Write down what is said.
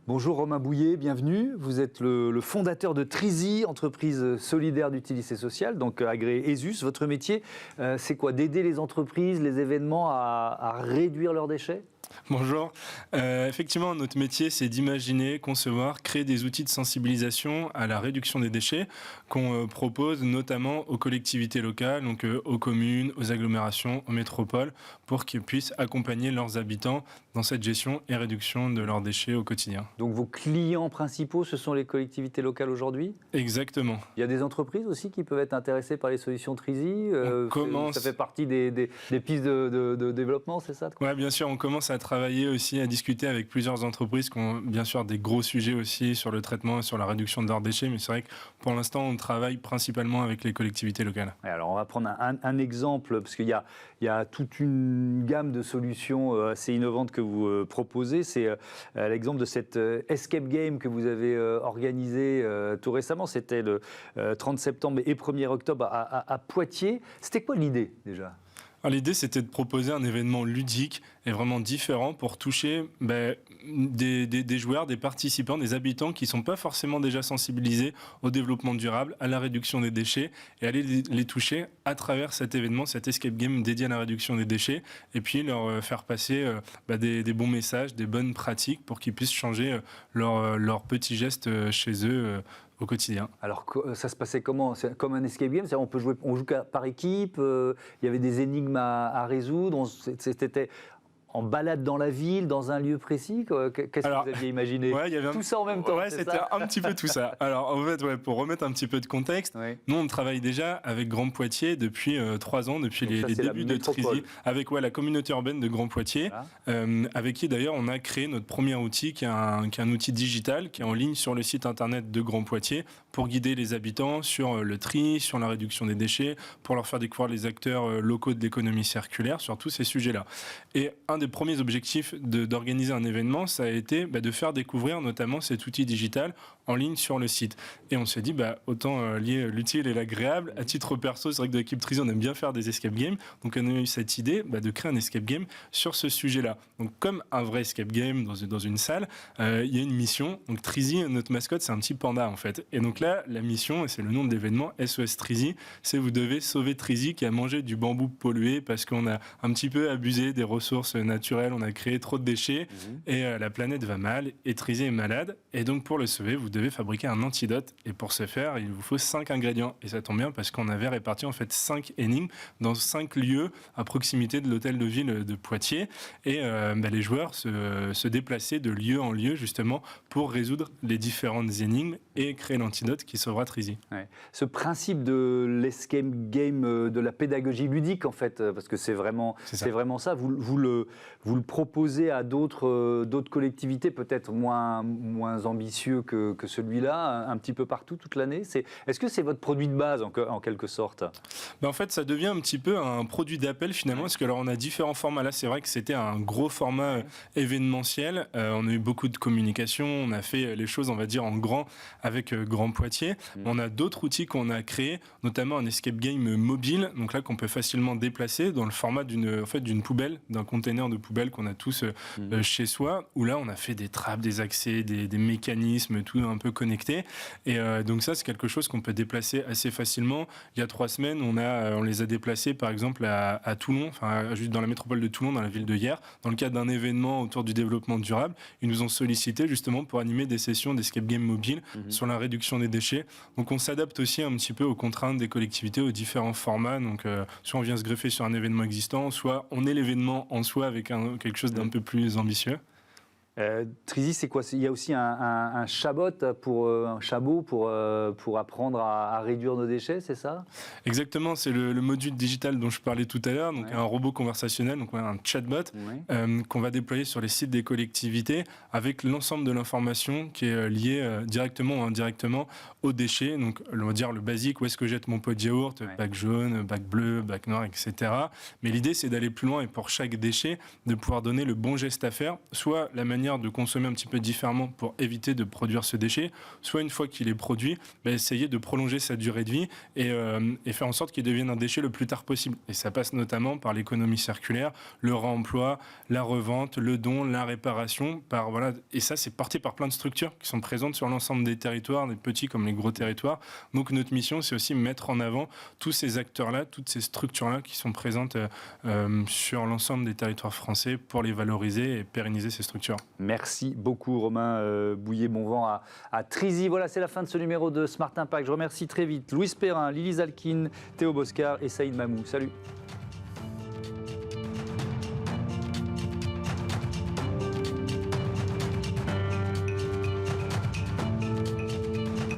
Bonjour Romain Bouillet, bienvenue. Vous êtes le fondateur de Trizy, entreprise solidaire d'utilité sociale, donc agréée ESUS. Votre métier, c'est quoi? D'aider les entreprises, les événements à réduire leurs déchets? Bonjour. Effectivement, notre métier, c'est d'imaginer, concevoir, créer des outils de sensibilisation à la réduction des déchets qu'on propose notamment aux collectivités locales, donc aux communes, aux agglomérations, aux métropoles, pour qu'ils puissent accompagner leurs habitants dans cette gestion et réduction de leurs déchets au quotidien. Donc vos clients principaux, ce sont les collectivités locales aujourd'hui? Exactement. Il y a des entreprises aussi qui peuvent être intéressées par les solutions Trizy. Ça fait partie des pistes de développement, c'est ça? Oui, bien sûr, on commence à travailler aussi, à discuter avec plusieurs entreprises qui ont bien sûr des gros sujets aussi sur le traitement et sur la réduction de leurs déchets, mais c'est vrai que pour l'instant, on travaille principalement avec les collectivités locales. Alors on va prendre un exemple, parce qu'il y a toute une gamme de solutions assez innovantes que vous proposez. C'est l'exemple de cette Escape Game que vous avez organisé tout récemment. C'était le 30 septembre et 1er octobre à Poitiers. C'était quoi l'idée déjà ? Alors, l'idée, c'était de proposer un événement ludique et vraiment différent pour toucher des joueurs, des participants, des habitants qui ne sont pas forcément déjà sensibilisés au développement durable, à la réduction des déchets, et aller les toucher à travers cet événement, cet escape game dédié à la réduction des déchets, et puis leur faire passer des bons messages, des bonnes pratiques pour qu'ils puissent changer leurs petits gestes chez eux au quotidien. Alors, ça se passait comment? C'est comme un escape game, c'est-à-dire on joue par équipe, il y avait des énigmes à résoudre, c'était en balade dans la ville, dans un lieu précis? Qu'est-ce que vous aviez imaginé? Ouais, il y avait tout ça en même temps, ouais, c'était ça un petit peu tout ça. Alors, en fait, pour remettre un petit peu de contexte, nous, on travaille déjà avec Grand Poitiers depuis 3 ans, depuis les débuts de Trizy, avec la communauté urbaine de Grand Poitiers, avec qui, d'ailleurs, on a créé notre premier outil, qui est un outil digital, qui est en ligne sur le site internet de Grand Poitiers, pour guider les habitants sur le tri, sur la réduction des déchets, pour leur faire découvrir les acteurs locaux de l'économie circulaire, sur tous ces sujets-là. Et un des premiers objectifs d'organiser un événement, ça a été de faire découvrir notamment cet outil digital en ligne sur le site. Et on s'est dit, autant lier l'utile et l'agréable. À titre perso, c'est vrai que de l'équipe Trizy, on aime bien faire des escape games. Donc on a eu cette idée de créer un escape game sur ce sujet-là. Donc comme un vrai escape game dans une salle, il y a une mission. Donc Trizy, notre mascotte, c'est un petit panda en fait. Et donc là, la mission, et c'est le nom de l'événement, SOS Trizy, c'est vous devez sauver Trizy qui a mangé du bambou pollué parce qu'on a un petit peu abusé des ressources naturelles, on a créé trop de déchets et la planète va mal et Trizy est malade. Et donc pour le sauver, vous devez fabriquer un antidote. Et pour ce faire, il vous faut 5 ingrédients. Et ça tombe bien parce qu'on avait réparti en fait 5 énigmes dans 5 lieux à proximité de l'hôtel de ville de Poitiers. Et les joueurs se déplaçaient de lieu en lieu justement pour résoudre les différentes énigmes et créer l'antidote qui sauvera Trizy. Ouais. Ce principe de l'escape game, de la pédagogie ludique en fait, parce que c'est vraiment ça, vous le proposez à d'autres collectivités, peut-être moins ambitieux que celui-là, un petit peu partout toute l'année. Est-ce que c'est votre produit de base en quelque sorte? En fait, ça devient un petit peu un produit d'appel finalement, parce que alors on a différents formats. Là, c'est vrai que c'était un gros format événementiel. On a eu beaucoup de communication, on a fait les choses, on va dire, en grand avec Grand Poitiers. On a d'autres outils qu'on a créés, notamment un escape game mobile, donc là qu'on peut facilement déplacer dans le format d'une poubelle, d'un container de poubelle qu'on a tous chez soi, où là on a fait des trappes, des accès, des mécanismes, tout un peu connecté. Et donc ça, c'est quelque chose qu'on peut déplacer assez facilement. Il y a 3 semaines, on les a déplacés par exemple à Toulon, juste dans la métropole de Toulon, dans la ville de Hyères, dans le cadre d'un événement autour du développement durable. Ils nous ont sollicité justement pour animer des sessions d'escape game mobile sur la réduction des déchets. Donc on s'adapte aussi un petit peu aux contraintes des collectivités, aux différents formats. Donc soit on vient se greffer sur un événement existant, soit on est l'événement en soi avec quelque chose d'un peu plus ambitieux. Trizy, c'est quoi? Il y a aussi un chabot un chabot pour apprendre à réduire nos déchets, c'est ça? Exactement, c'est le module digital dont je parlais tout à l'heure, donc un robot conversationnel, donc un chatbot qu'on va déployer sur les sites des collectivités avec l'ensemble de l'information qui est liée directement ou indirectement aux déchets. Donc on va dire le basique, où est-ce que jette mon pot de yaourt, bac jaune, bac bleu, bac noir, etc. Mais l'idée, c'est d'aller plus loin et pour chaque déchet, de pouvoir donner le bon geste à faire, soit la manière manière de consommer un petit peu différemment pour éviter de produire ce déchet, soit une fois qu'il est produit, essayer de prolonger sa durée de vie et faire en sorte qu'il devienne un déchet le plus tard possible. Et ça passe notamment par l'économie circulaire, le réemploi, la revente, le don, la réparation. Et ça, c'est porté par plein de structures qui sont présentes sur l'ensemble des territoires, des petits comme les gros territoires. Donc notre mission, c'est aussi mettre en avant tous ces acteurs-là, toutes ces structures-là qui sont présentes sur l'ensemble des territoires français pour les valoriser et pérenniser ces structures. Merci beaucoup Romain Bouillet-Bonvent à Trizy. Voilà, c'est la fin de ce numéro de Smart Impact. Je remercie très vite Louise Perrin, Lily Zalkin, Théo Boscar et Saïd Mamou. Salut.